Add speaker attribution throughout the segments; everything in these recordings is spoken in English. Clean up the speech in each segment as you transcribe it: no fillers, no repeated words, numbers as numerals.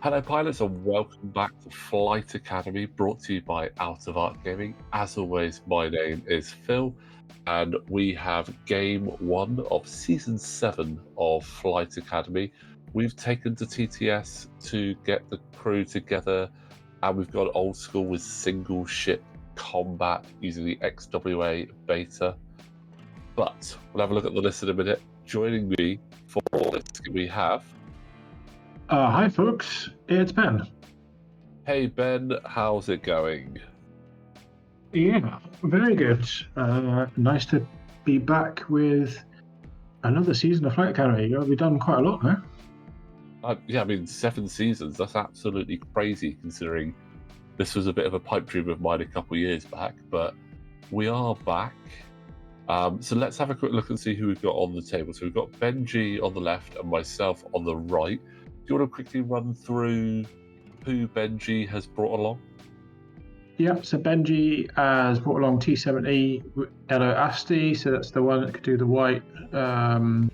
Speaker 1: Hello, pilots, and welcome back to Flight Academy, brought to you by Out of Arc Gaming. As always, my name is Phil, and we have game 1 of season 7 of Flight Academy. We've taken to TTS to get the crew together, and we've gone old school with single ship combat using the XWA Beta. But we'll have a look at the list in a minute. Joining me for this, we have.
Speaker 2: Hi, folks. It's Ben.
Speaker 1: Hey Ben, how's it going?
Speaker 2: Yeah, very good. Nice to be back with another season of Flight Academy. We've done quite a lot now.
Speaker 1: Yeah, I mean, 7 seasons, that's absolutely crazy considering this was a bit of a pipe dream of mine a couple of years back, but we are back. So let's have a quick look and see who we've got on the table. So we've got Benji on the left and myself on the right. Do you want to quickly run through who Benji has brought along?
Speaker 2: Yeah, so Benji has brought along T70 Yellow Asti, so that's the one that could do the white Talon.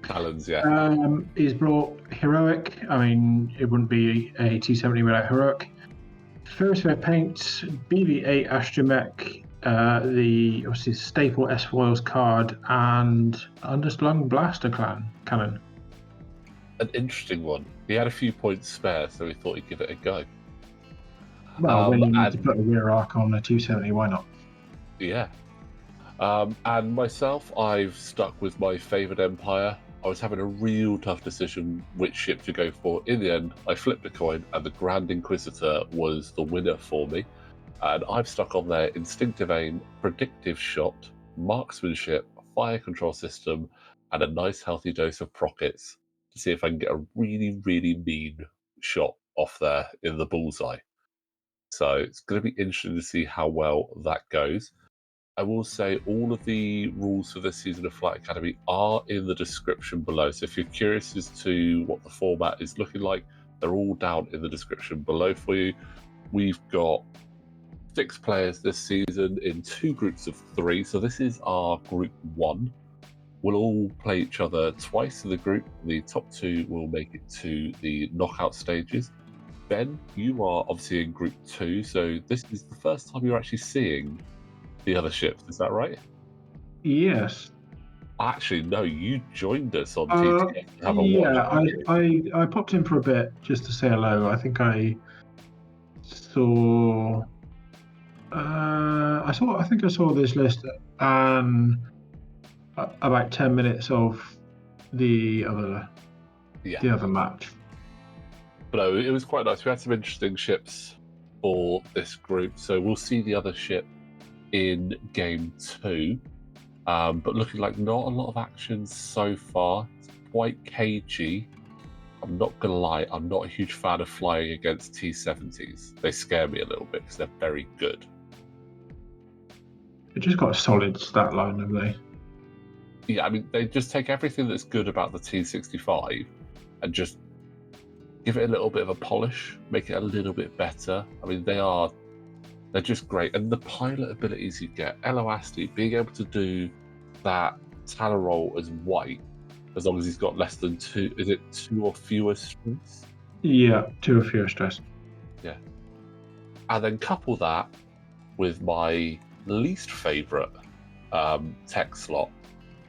Speaker 1: Talons, yeah.
Speaker 2: He's brought Heroic. I mean, it wouldn't be a T70 without Heroic. First Fair Paints, BB8 Astromech, the obviously staple S-Foils card, and Underslung Blaster Cannon.
Speaker 1: An interesting one. He had a few points spare, so he thought he'd give it a go.
Speaker 2: Well, when you need to put a rear arc on a 270, why not?
Speaker 1: Yeah. And myself, I've stuck with my favourite Empire. I was having a real tough decision which ship to go for. In the end, I flipped a coin, and the Grand Inquisitor was the winner for me. And I've stuck on there Instinctive Aim, Predictive Shot, Marksmanship, Fire Control System, and a nice healthy dose of Prockets to see if I can get a really, really mean shot off there in the bullseye. So it's going to be interesting to see how well that goes. I will say all of the rules for this season of Flight Academy are in the description below. So if you're curious as to what the format is looking like, they're all down in the description below for you. We've got 6 players this season in 2 groups of 3. So this is our group 1. We'll all play each other twice in the group. The top 2 will make it to the knockout stages. Ben, you are obviously in group 2. So this is the first time you're actually seeing the other ships, is that right?
Speaker 2: Yes.
Speaker 1: Actually, no, you joined us on TTS to have a
Speaker 2: yeah,
Speaker 1: watch.
Speaker 2: I popped in for a bit just to say hello. I think I saw. I think I saw this list and about 10 minutes of the other match.
Speaker 1: But no, it was quite nice. We had some interesting ships for this group, so we'll see the other ship in game 2. But looking like not a lot of action so far. It's quite cagey. I'm not gonna lie, I'm not a huge fan of flying against T70s. They scare me a little bit because they're very good.
Speaker 2: It just got a solid stat line, have they?
Speaker 1: Yeah, I mean, they just take everything that's good about the T65 and just give it a little bit of a polish, make it a little bit better. I mean, they're just great. And the pilot abilities you get, Eloasti, being able to do that Talon roll as white, as long as he's got less than 2, is it 2 or fewer strengths?
Speaker 2: Yeah, 2 or fewer stress.
Speaker 1: Yeah. And then couple that with my least favourite tech slot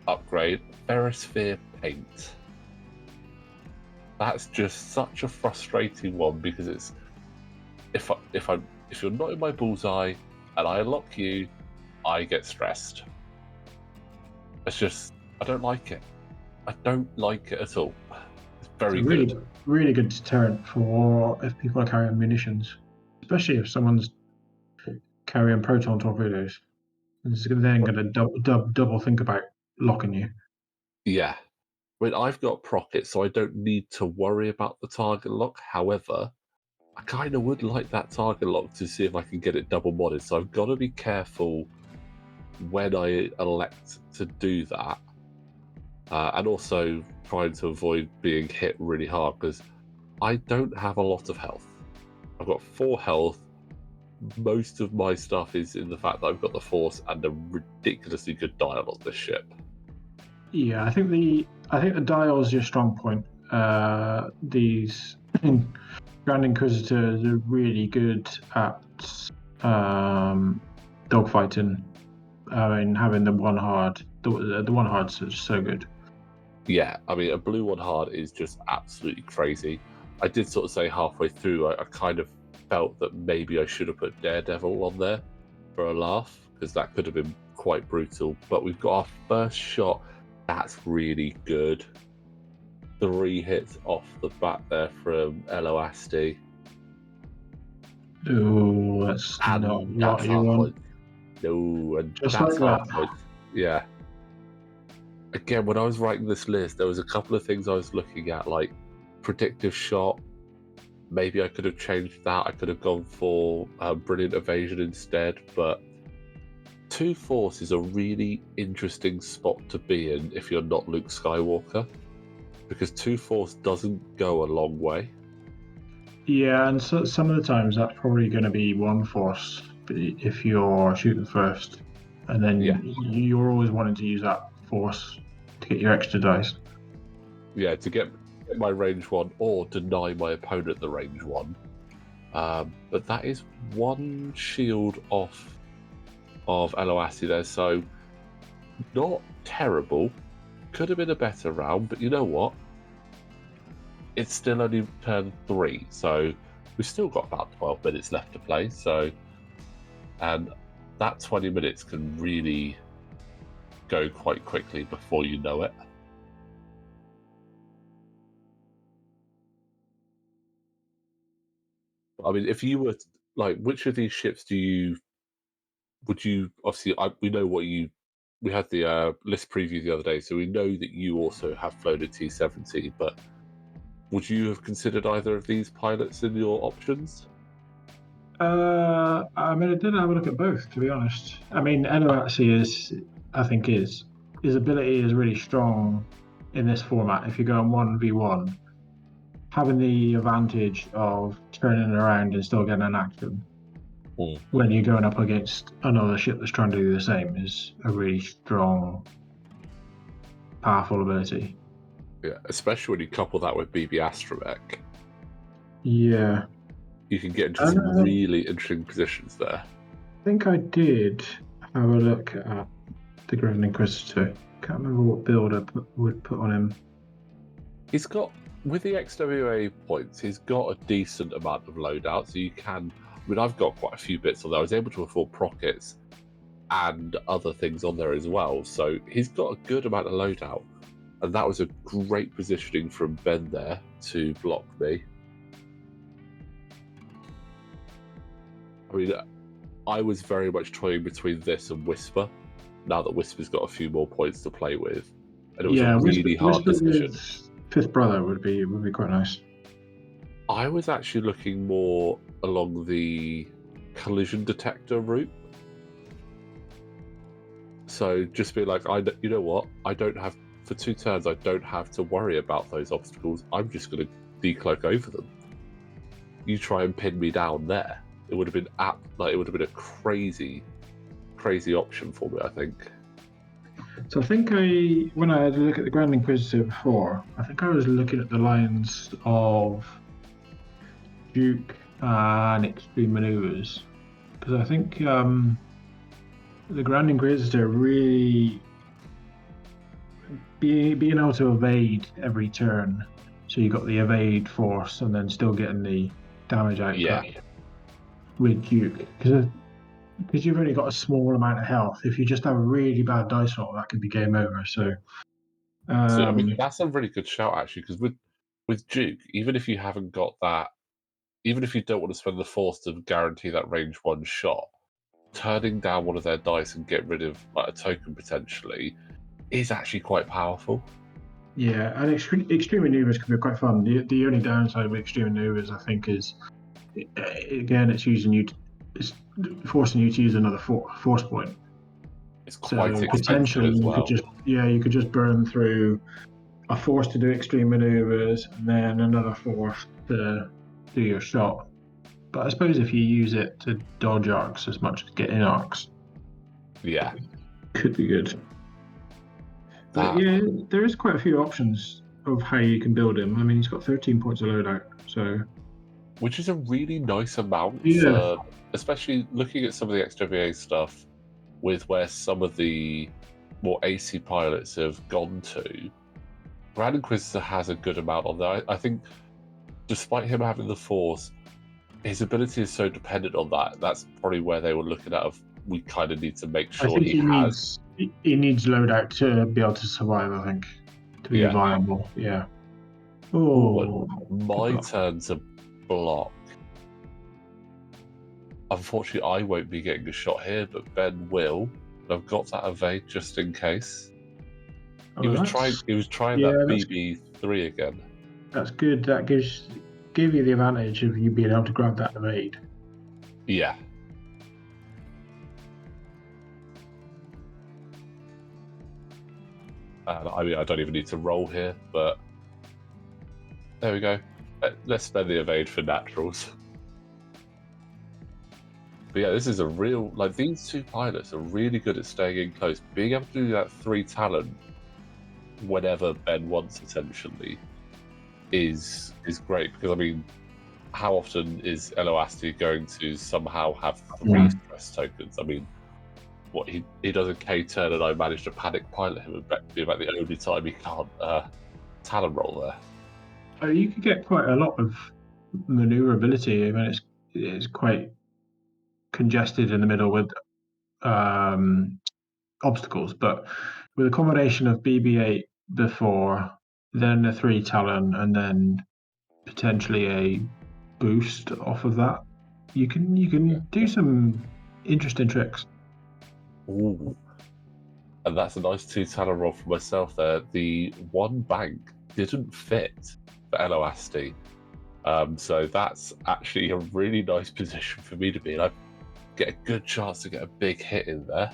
Speaker 1: upgrade, Ferrosphere Paint. That's just such a frustrating one because it's if you're not in my bullseye and I unlock you, I get stressed. It's just I don't like it. I don't like it at all. It's very good.
Speaker 2: Really good deterrent for if people are carrying munitions, especially if someone's carrying proton torpedoes. It's then going to double think about locking you.
Speaker 1: Yeah. I mean, I've got Prockets, so I don't need to worry about the target lock. However, I kind of would like that target lock to see if I can get it double modded. So I've got to be careful when I elect to do that. And also trying to avoid being hit really hard because I don't have a lot of health. I've got 4 health. Most of my stuff is in the fact that I've got the Force and a ridiculously good dial on this ship.
Speaker 2: Yeah, I think the I think the dial is your strong point. These Grand Inquisitors are really good at dogfighting. I mean, having the one hard, the one hard's just so good.
Speaker 1: Yeah, I mean, a blue one hard is just absolutely crazy. I did sort of say halfway through, I kind of felt that maybe I should have put Daredevil on there for a laugh, because that could have been quite brutal. But we've got our first shot. That's really good. 3 hits off the bat there from Eloasti.
Speaker 2: Ooh, that's
Speaker 1: And
Speaker 2: not
Speaker 1: that's
Speaker 2: what you
Speaker 1: half
Speaker 2: want.
Speaker 1: point. No, and
Speaker 2: Just
Speaker 1: that's
Speaker 2: like
Speaker 1: half
Speaker 2: that.
Speaker 1: point. Yeah. Again, when I was writing this list, there was a couple of things I was looking at, like predictive shot. Maybe I could have changed that. I could have gone for brilliant evasion instead. But 2 force is a really interesting spot to be in if you're not Luke Skywalker, because 2 force doesn't go a long way.
Speaker 2: Yeah, and so some of the times that's probably going to be 1 force if you're shooting first, and then
Speaker 1: Yeah.
Speaker 2: you're always wanting to use that force to get your extra dice.
Speaker 1: Yeah, to get my range 1 or deny my opponent the range 1. But that is 1 shield off of Eloasti there, so not terrible. Could have been a better round, but you know what? It's still only turn 3, so we've still got about 12 minutes left to play. So, and that 20 minutes can really go quite quickly before you know it. I mean, if you were like, which of these ships would you obviously? We know what you. We had the list preview the other day, so we know that you also have flown a T-70. But would you have considered either of these pilots in your options?
Speaker 2: I mean, I did have a look at both, to be honest. I mean, Eloasti I think his ability is really strong in this format. If you're going 1v1, having the advantage of turning around and still getting an action when you're going up against another ship that's trying to do the same is a really strong, powerful ability.
Speaker 1: Yeah, especially when you couple that with BB Astromech.
Speaker 2: Yeah.
Speaker 1: You can get into some really interesting positions there.
Speaker 2: I think I did have a look at the Grand Inquisitor. Can't remember what build I would put on him.
Speaker 1: He's got, with the XWA points, he's got a decent amount of loadout, so you can. I mean, I've got quite a few bits on there. I was able to afford prockets and other things on there as well, so he's got a good amount of loadout, and that was a great positioning from Ben there to block me. I mean, I was very much toying between this and Whisper, now that Whisper's got a few more points to play with, and it was a really hard decision.
Speaker 2: Fifth brother would be quite nice.
Speaker 1: I was actually looking more along the collision detector route. So just be like, you know what? I don't have, for 2 turns, I don't have to worry about those obstacles. I'm just going to decloak over them. You try and pin me down there. It would have been a crazy, crazy option for me, I think.
Speaker 2: So I think when I had a look at the Grand Inquisitor before, I think I was looking at the lines of Duke and Extreme Maneuvers, because I think the Grand Inquisitor really being able to evade every turn. So you got the evade force and then still getting the damage output with Duke, because you've only got a small amount of health. If you just have a really bad dice roll, that could be game over. So
Speaker 1: I mean, that's a really good shout, actually, because with Duke, even if you haven't got that, even if you don't want to spend the force to guarantee that range 1 shot, turning down one of their dice and get rid of like a token potentially is actually quite powerful.
Speaker 2: Yeah, and extreme maneuvers can be quite fun. The only downside with extreme maneuvers, I think, is again it's forcing you to use another force point.
Speaker 1: It's quite expensive
Speaker 2: potentially
Speaker 1: as well.
Speaker 2: you could just burn through a force to do extreme maneuvers and then another force to do your shot. But I suppose if you use it to dodge arcs as much as get in arcs,
Speaker 1: Yeah,
Speaker 2: could be good. But
Speaker 1: That,
Speaker 2: yeah, there is quite a few options of how you can build him. I mean, he's got 13 points of loadout, so
Speaker 1: which is a really nice amount
Speaker 2: yeah,
Speaker 1: for, especially looking at some of the XWA stuff with where some of the more AC pilots have gone to. Grand Inquisitor has a good amount on there. I think, despite him having the Force, his ability is so dependent on that. That's probably where they were looking at. Of we kind of need to make
Speaker 2: I
Speaker 1: sure
Speaker 2: think
Speaker 1: he has.
Speaker 2: he needs loadout to be able to survive. I think to be
Speaker 1: Yeah.
Speaker 2: viable. Yeah.
Speaker 1: Ooh,
Speaker 2: Oh,
Speaker 1: my
Speaker 2: good luck.
Speaker 1: turn to block. Unfortunately, I won't be getting a shot here, but Ben will. I've got that evade just in case. He
Speaker 2: Oh,
Speaker 1: was
Speaker 2: that's
Speaker 1: trying
Speaker 2: yeah,
Speaker 1: that
Speaker 2: that's
Speaker 1: BB3 again.
Speaker 2: that's good. That give you the advantage of you being able to grab that evade.
Speaker 1: Yeah. I mean, I don't even need to roll here, but there we go. Let's spend the evade for naturals. But yeah, this is a real, like, these two pilots are really good at staying in close. Being able to do that 3 talent whenever Ben wants, essentially, is great. Because, I mean, how often is Eloasti going to somehow have 3
Speaker 2: Yeah.
Speaker 1: stress tokens? I mean, what he does a K turn, and I managed to panic pilot him, and be about the only time he can't talent roll there.
Speaker 2: You could get quite a lot of maneuverability. I mean, it's quite congested in the middle with um, obstacles, but with a combination of BB-8 before, then a 3 Talon, and then potentially a boost off of that, you can do some interesting tricks.
Speaker 1: Ooh. And that's a nice 2 talent roll for myself there. The 1 bank didn't fit for Eloasti. So that's actually a really nice position for me to be in. I get a good chance to get a big hit in there.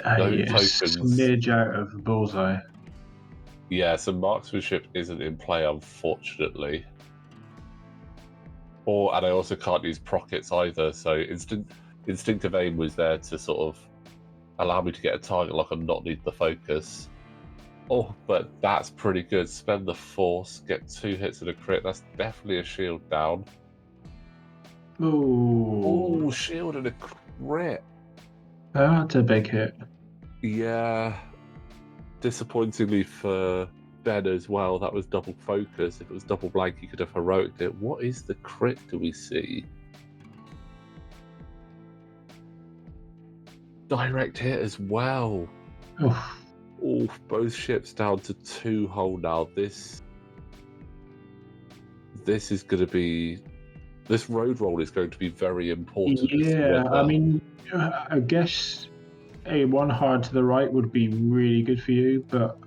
Speaker 1: No
Speaker 2: Yes,
Speaker 1: tokens.
Speaker 2: smidge out of the bullseye.
Speaker 1: Yeah, so marksmanship isn't in play, unfortunately. And I also can't use prockets either, so instinctive aim was there to sort of allow me to get a target lock and not need the focus. Oh, but that's pretty good. Spend the force, get 2 hits and a crit. That's definitely a shield down.
Speaker 2: Oh,
Speaker 1: Oh, shield and a crit.
Speaker 2: that's a big hit.
Speaker 1: Yeah. Disappointingly for Ben as well, that was double focus. If it was double blank, he could have heroicked it. What is the crit do we see? Direct hit as well.
Speaker 2: Oh,
Speaker 1: Oh, both ships down to 2 hull now. This is going to be, this road roll is going to be very important to see
Speaker 2: yeah, I
Speaker 1: whether.
Speaker 2: mean, I guess a 1 hard to the right would be really good for you, but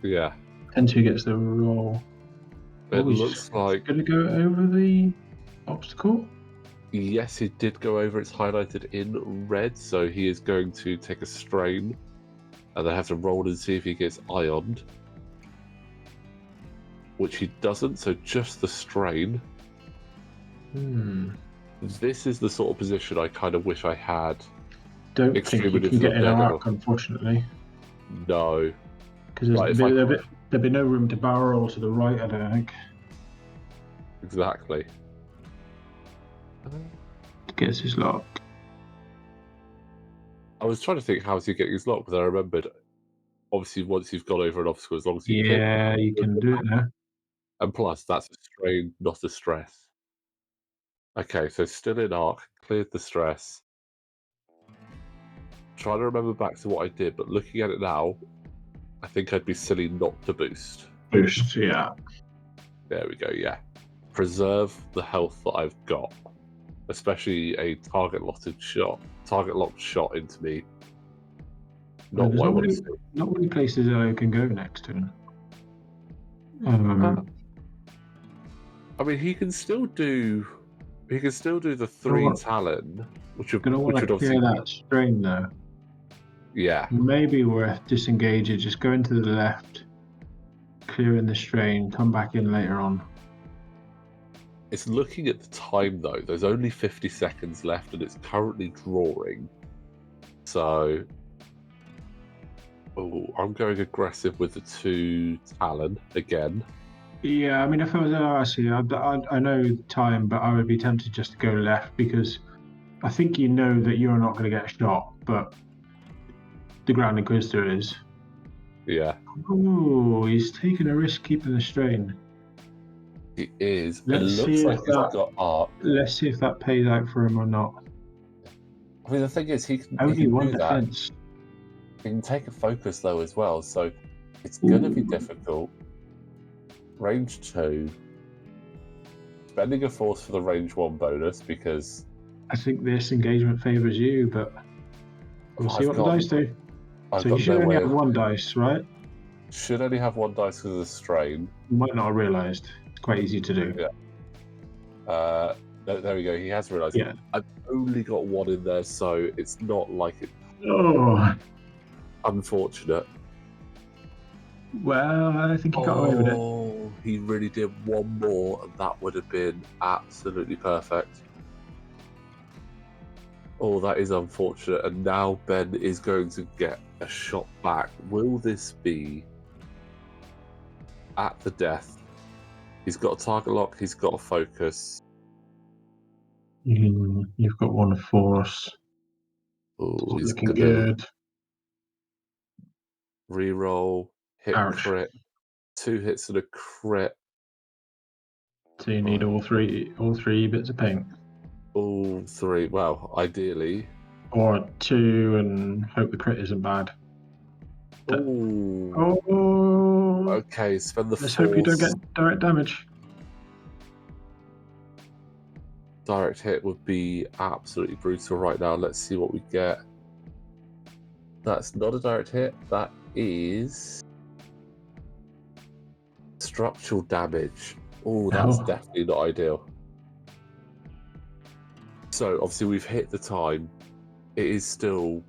Speaker 1: Yeah,
Speaker 2: 10-2 gets the roll.
Speaker 1: it
Speaker 2: Oh, he's
Speaker 1: looks like,
Speaker 2: going to go over the obstacle.
Speaker 1: yes, it did go over. It's highlighted in red, so he is going to take a strain, and they have to roll and see if he gets ioned, which he doesn't. So just the strain. This is the sort of position I kind of wish I had.
Speaker 2: Don't think
Speaker 1: Extreme
Speaker 2: you can
Speaker 1: manipulative
Speaker 2: get an
Speaker 1: daredevil.
Speaker 2: arc, unfortunately,
Speaker 1: No,
Speaker 2: because
Speaker 1: right? If I
Speaker 2: there'd be no room to barrel to the right, I don't think.
Speaker 1: exactly.
Speaker 2: Gets his lock.
Speaker 1: I was trying to think how is he getting his lock, but I remembered. Obviously, once you've gone over an obstacle, as long as you clear,
Speaker 2: Yeah, you can do it now.
Speaker 1: and plus that's a strain, not a stress. Okay, so still in arc, cleared the stress. Trying to remember back to what I did, but looking at it now, I think I'd be silly not to boost.
Speaker 2: Boost, yeah.
Speaker 1: There we go, yeah. Preserve the health that I've got, especially a target locked shot into me. Not
Speaker 2: There's
Speaker 1: what I want to see.
Speaker 2: not many places I can go next to him.
Speaker 1: I mean, he can still do the
Speaker 2: Gonna
Speaker 1: 3
Speaker 2: want,
Speaker 1: Talon, which would
Speaker 2: gonna want to clear
Speaker 1: obviously,
Speaker 2: that strain though.
Speaker 1: yeah.
Speaker 2: Maybe worth disengaging, just going to the left, clearing the strain, come back in later on.
Speaker 1: It's looking at the time though. There's only 50 seconds left, and it's currently drawing. So, I'm going aggressive with the 2 Talon again.
Speaker 2: Yeah, I mean, if I was I know the time, but I would be tempted just to go left because I think you know that you're not going to get shot, but the Grand Inquisitor is.
Speaker 1: Yeah,
Speaker 2: Oh, he's taking a risk keeping the strain.
Speaker 1: he is. It
Speaker 2: Let's
Speaker 1: looks
Speaker 2: see
Speaker 1: like
Speaker 2: if
Speaker 1: he's
Speaker 2: that
Speaker 1: got arc.
Speaker 2: let's see if that pays out for him or not.
Speaker 1: I mean, the thing is, he
Speaker 2: Only
Speaker 1: can
Speaker 2: one
Speaker 1: do that.
Speaker 2: defense.
Speaker 1: He can take a focus though as well, so it's going to be difficult. Range 2. Spending a force for the range 1 bonus because
Speaker 2: I think this engagement favors you, but we'll see what the dice do.
Speaker 1: I've
Speaker 2: So you
Speaker 1: got
Speaker 2: should
Speaker 1: no
Speaker 2: only
Speaker 1: way
Speaker 2: have
Speaker 1: of.
Speaker 2: one dice, right?
Speaker 1: Should only have 1 dice because of the strain.
Speaker 2: You might not have realised. It's quite easy to do.
Speaker 1: Yeah. There we go. He has realised.
Speaker 2: Yeah.
Speaker 1: I've only got 1 in there, so it's not like it's
Speaker 2: Oh,
Speaker 1: unfortunate.
Speaker 2: well, I think he got away with it.
Speaker 1: Oh, he really did 1 more, and that would have been absolutely perfect. Oh, that is unfortunate. And now Ben is going to get a shot back. Will this be at the death? He's got a target lock. He's got a focus.
Speaker 2: You've got one force.
Speaker 1: Oh, he's
Speaker 2: Looking
Speaker 1: going to
Speaker 2: good.
Speaker 1: reroll, hit
Speaker 2: Ouch.
Speaker 1: crit. 2 hits and a crit.
Speaker 2: So you need all three bits of paint.
Speaker 1: All 3. Well, ideally.
Speaker 2: Or 2 and hope the crit isn't bad.
Speaker 1: Oh.
Speaker 2: Oh.
Speaker 1: Okay, spend the
Speaker 2: Let's
Speaker 1: force.
Speaker 2: hope you don't get direct damage.
Speaker 1: Direct hit would be absolutely brutal right now. Let's see what we get. That's not a direct hit. That is structural damage. Oh, that's definitely not ideal. So obviously we've hit the time. It is still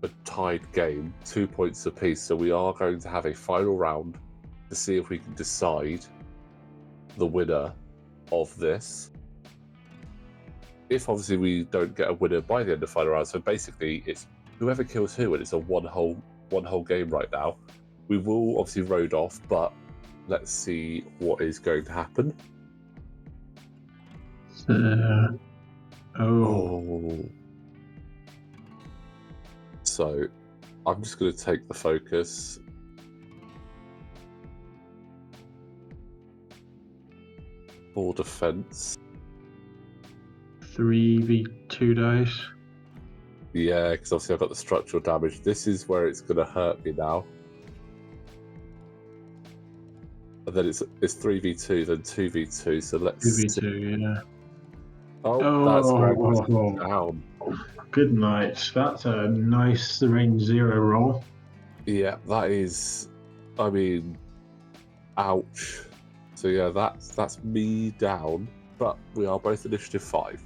Speaker 1: a tied game, 2 points apiece. So we are going to have a final round to see if we can decide the winner of this. If obviously we don't get a winner by the end of the final round, so basically it's whoever kills who, and it's a one whole game right now. We will obviously road off, but let's see what is going to happen. So I'm just going to take the focus. For defense.
Speaker 2: 3v2 dice.
Speaker 1: Yeah, because obviously I've got the structural damage. This is where it's going to hurt me now. And then it's 3v2, then 2v2. So let's
Speaker 2: 2v2, yeah.
Speaker 1: That's where I'm down.
Speaker 2: Good night. That's a nice range 0 roll.
Speaker 1: Yeah, that is. I mean, ouch. So yeah, that's me down. But we are both initiative 5.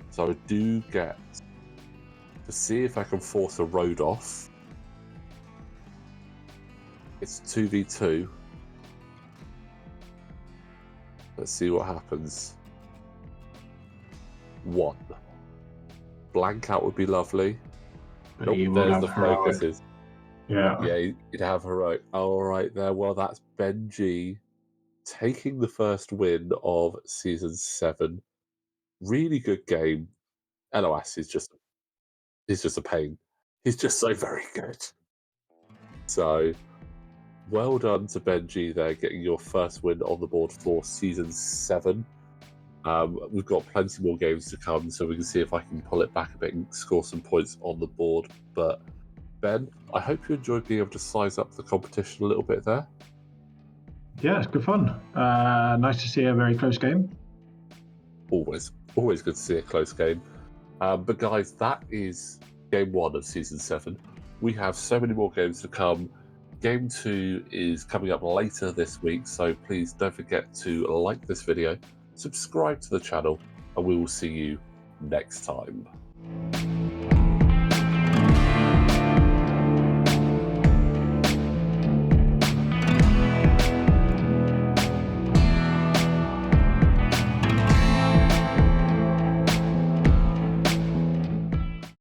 Speaker 1: So I do get to see if I can force a road off. It's 2v2. Let's see what happens. 1. Blank out would be lovely.
Speaker 2: But nope, there's the focuses.
Speaker 1: Yeah, you'd have heroic. All right there. Well, that's Benji taking the first win of season 7. Really good game. LOS is just a pain. He's just so very good. So well done to Benji there, getting your first win on the board for season 7. We've got plenty more games to come, so we can see if I can pull it back a bit and score some points on the board. But Ben, I hope you enjoyed being able to size up the competition a little bit there.
Speaker 2: Yeah, it's good fun. Nice to see a very close game.
Speaker 1: Always good to see a close game. But guys, that is game 1 of season 7. We have so many more games to come. Game 2 is coming up later this week, so please don't forget to like this video, subscribe to the channel, and we will see you next time.